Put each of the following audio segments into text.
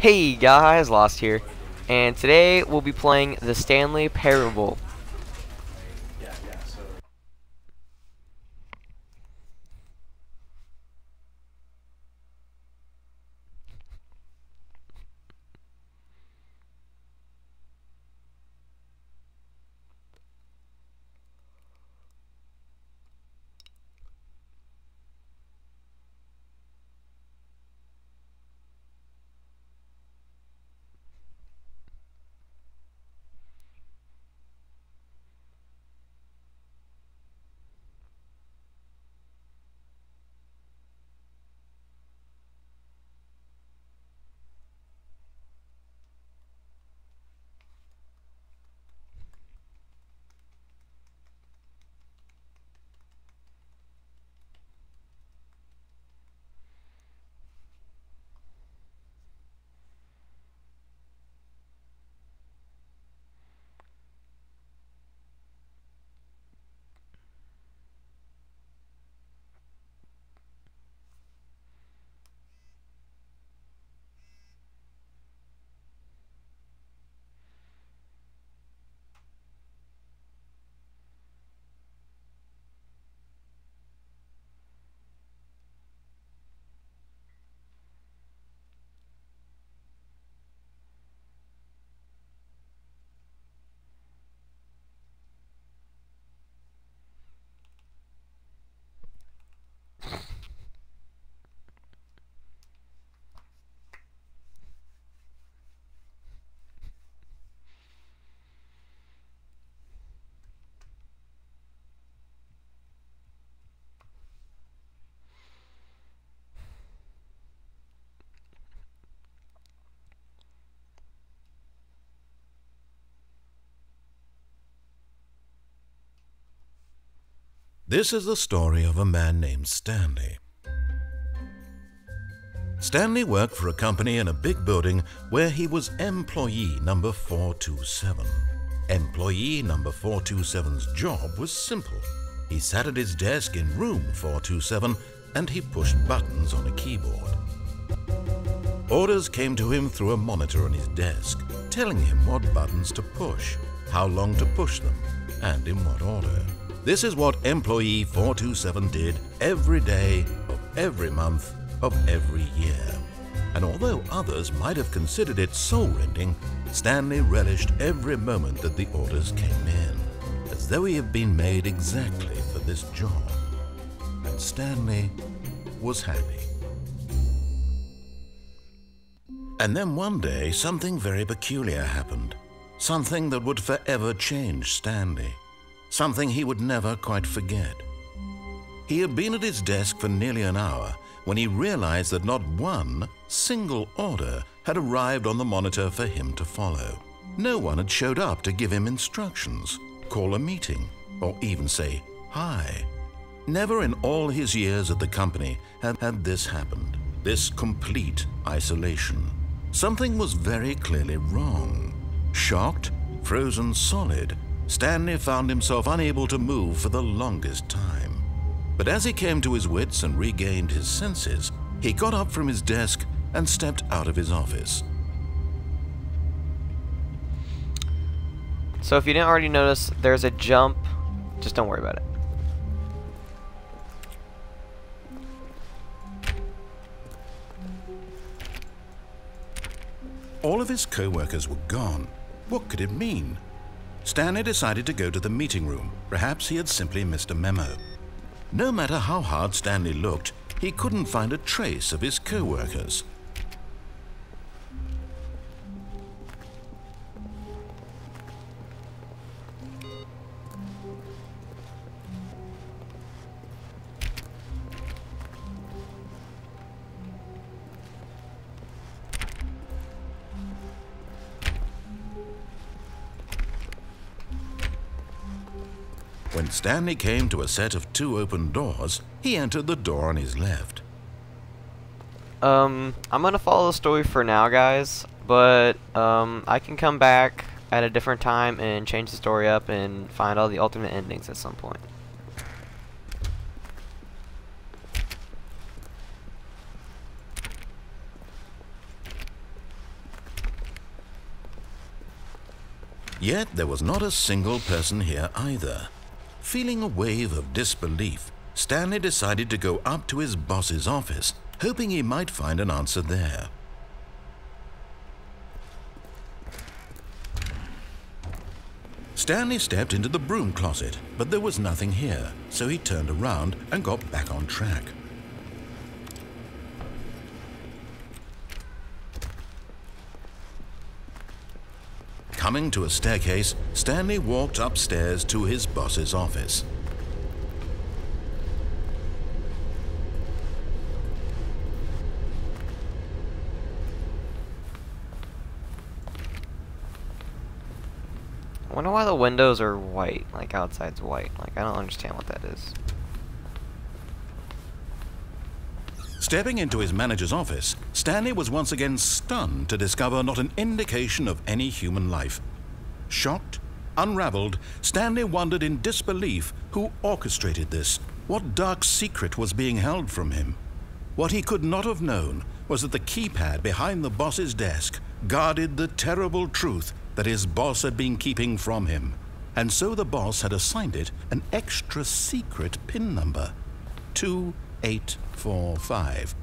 Hey guys, Lost here, and today we'll be playing the Stanley Parable. This is the story of a man named Stanley. Stanley worked for a company in a big building where he was employee number 427. Employee number 427's job was simple. He sat at his desk in room 427 and he pushed buttons on a keyboard. Orders came to him through a monitor on his desk, telling him what buttons to push, how long to push them, and in what order. This is what employee 427 did every day of every month of every year. And although others might have considered it soul-rending, Stanley relished every moment that the orders came in, as though he had been made exactly for this job. And Stanley was happy. And then one day, something very peculiar happened. Something that would forever change Stanley. Something he would never quite forget. He had been at his desk for nearly an hour when he realized that not one single order had arrived on the monitor for him to follow. No one had showed up to give him instructions, call a meeting, or even say hi. Never in all his years at the company had this happened, this complete isolation. Something was very clearly wrong. Shocked, frozen solid, Stanley found himself unable to move for the longest time. But as he came to his wits and regained his senses, he got up from his desk and stepped out of his office. So if you didn't already notice, there's a jump. Just don't worry about it. All of his co-workers were gone. What could it mean? Stanley decided to go to the meeting room. Perhaps he had simply missed a memo. No matter how hard Stanley looked, he couldn't find a trace of his co-workers. When Stanley came to a set of 2 open doors, he entered the door on his left. I'm gonna follow the story for now, guys, but I can come back at a different time and change the story up and find all the alternate endings at some point. Yet there was not a single person here either. Feeling a wave of disbelief, Stanley decided to go up to his boss's office, hoping he might find an answer there. Stanley stepped into the broom closet, but there was nothing here, so he turned around and got back on track. Coming to a staircase, Stanley walked upstairs to his boss's office. I wonder why the windows are white, like outside's white. Like, I don't understand what that is. Stepping into his manager's office, Stanley was once again stunned to discover not an indication of any human life. Shocked, unraveled, Stanley wondered in disbelief who orchestrated this, what dark secret was being held from him. What he could not have known was that the keypad behind the boss's desk guarded the terrible truth that his boss had been keeping from him, and so the boss had assigned it an extra secret PIN number, 2845.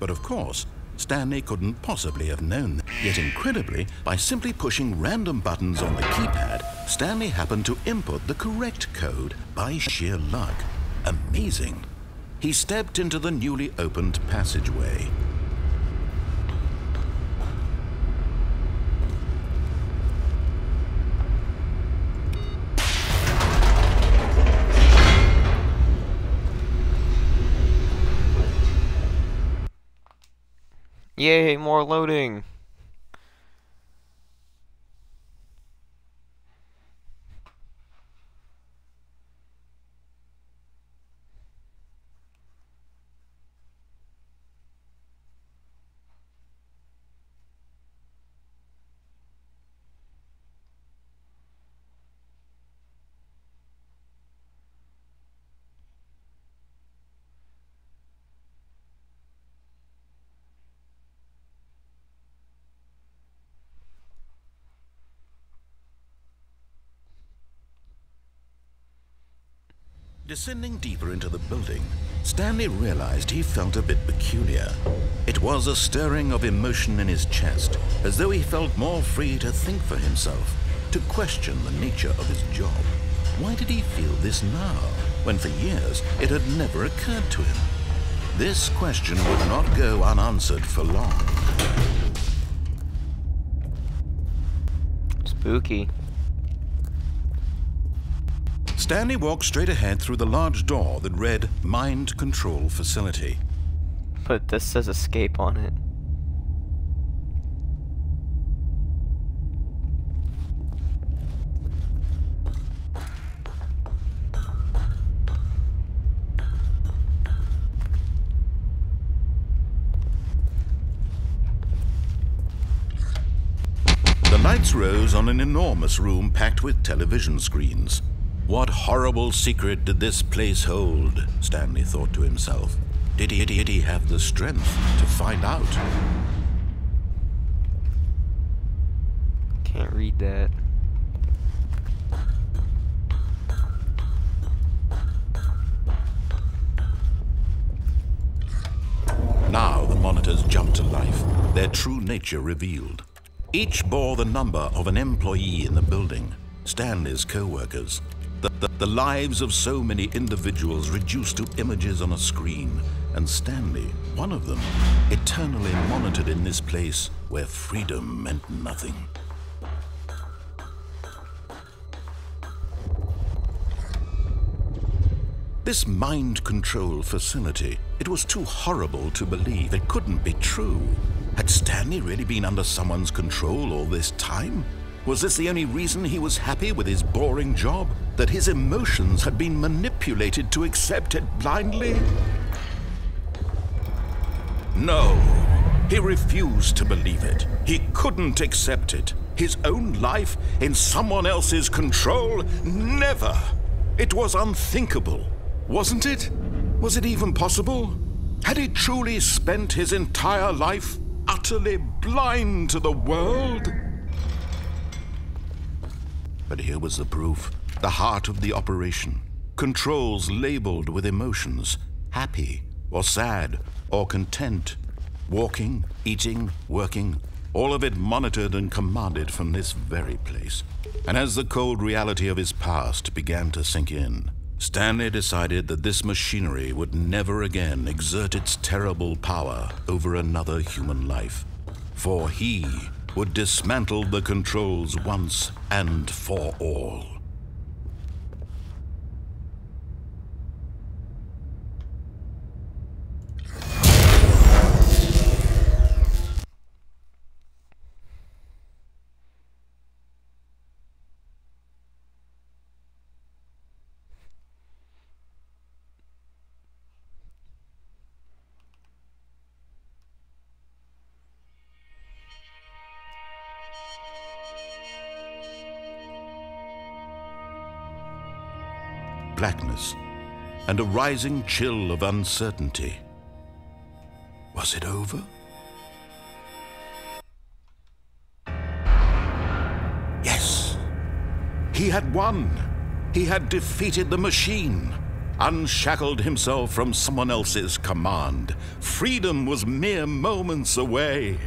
But of course, Stanley couldn't possibly have known that. Yet incredibly, by simply pushing random buttons on the keypad, Stanley happened to input the correct code by sheer luck. Amazing. He stepped into the newly opened passageway. Yay, more loading! Descending deeper into the building, Stanley realized he felt a bit peculiar. It was a stirring of emotion in his chest, as though he felt more free to think for himself, to question the nature of his job. Why did he feel this now, when for years it had never occurred to him? This question would not go unanswered for long. Spooky. Stanley walked straight ahead through the large door that read Mind Control Facility. But this says escape on it. The lights rose on an enormous room packed with television screens. What horrible secret did this place hold? Stanley thought to himself. Did he have the strength to find out? Can't read that. Now the monitors jumped to life, their true nature revealed. Each bore the number of an employee in the building, Stanley's co-workers. The lives of so many individuals reduced to images on a screen, and Stanley, one of them, eternally monitored in this place where freedom meant nothing. This mind control facility, it was too horrible to believe. It couldn't be true. Had Stanley really been under someone's control all this time? Was this the only reason he was happy with his boring job? That his emotions had been manipulated to accept it blindly? No, he refused to believe it. He couldn't accept it. His own life in someone else's control? Never! It was unthinkable, wasn't it? Was it even possible? Had he truly spent his entire life utterly blind to the world? But here was the proof, the heart of the operation. Controls labeled with emotions, happy or sad or content. Walking, eating, working, all of it monitored and commanded from this very place. And as the cold reality of his past began to sink in, Stanley decided that this machinery would never again exert its terrible power over another human life. For he would dismantle the controls once and for all. Blackness and a rising chill of uncertainty. Was it over? Yes! He had won! He had defeated the machine, unshackled himself from someone else's command. Freedom was mere moments away.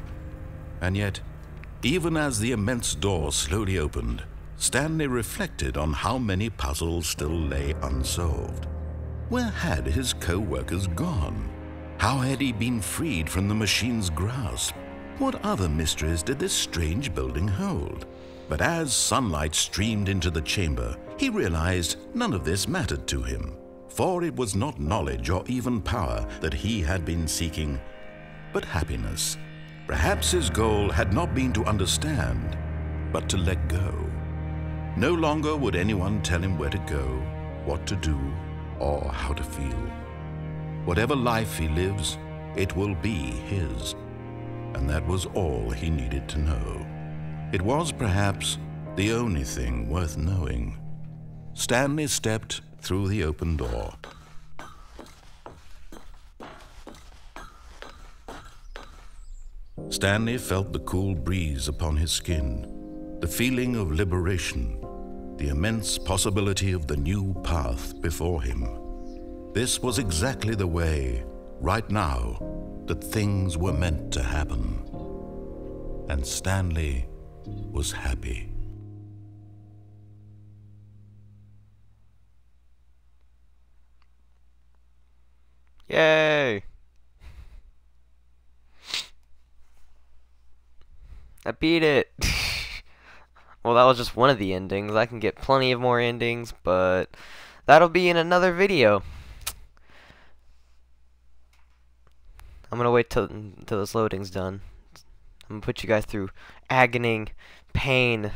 And yet, even as the immense door slowly opened, Stanley reflected on how many puzzles still lay unsolved. Where had his co-workers gone? How had he been freed from the machine's grasp? What other mysteries did this strange building hold? But as sunlight streamed into the chamber, he realized none of this mattered to him, for it was not knowledge or even power that he had been seeking, but happiness. Perhaps his goal had not been to understand, but to let go. No longer would anyone tell him where to go, what to do, or how to feel. Whatever life he lives, it will be his. And that was all he needed to know. It was perhaps the only thing worth knowing. Stanley stepped through the open door. Stanley felt the cool breeze upon his skin, the feeling of liberation, the immense possibility of the new path before him. This was exactly the way, right now, that things were meant to happen. And Stanley was happy. Yay! I beat it! Well, that was just one of the endings. I can get plenty of more endings, but that'll be in another video. I'm gonna wait till this loading's done. I'm gonna put you guys through agony, pain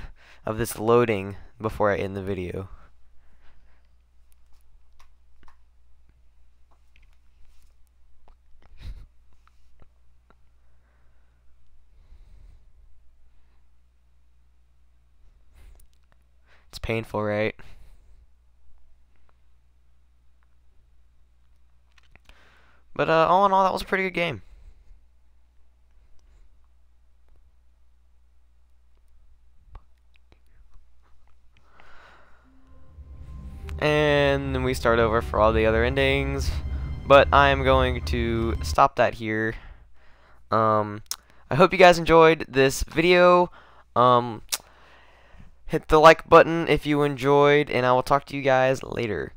of this loading before I end the video. It's painful, right? But all in all, that was a pretty good game. And then we start over for all the other endings. But I'm going to stop that here. I hope you guys enjoyed this video. Hit the like button if you enjoyed, and I will talk to you guys later.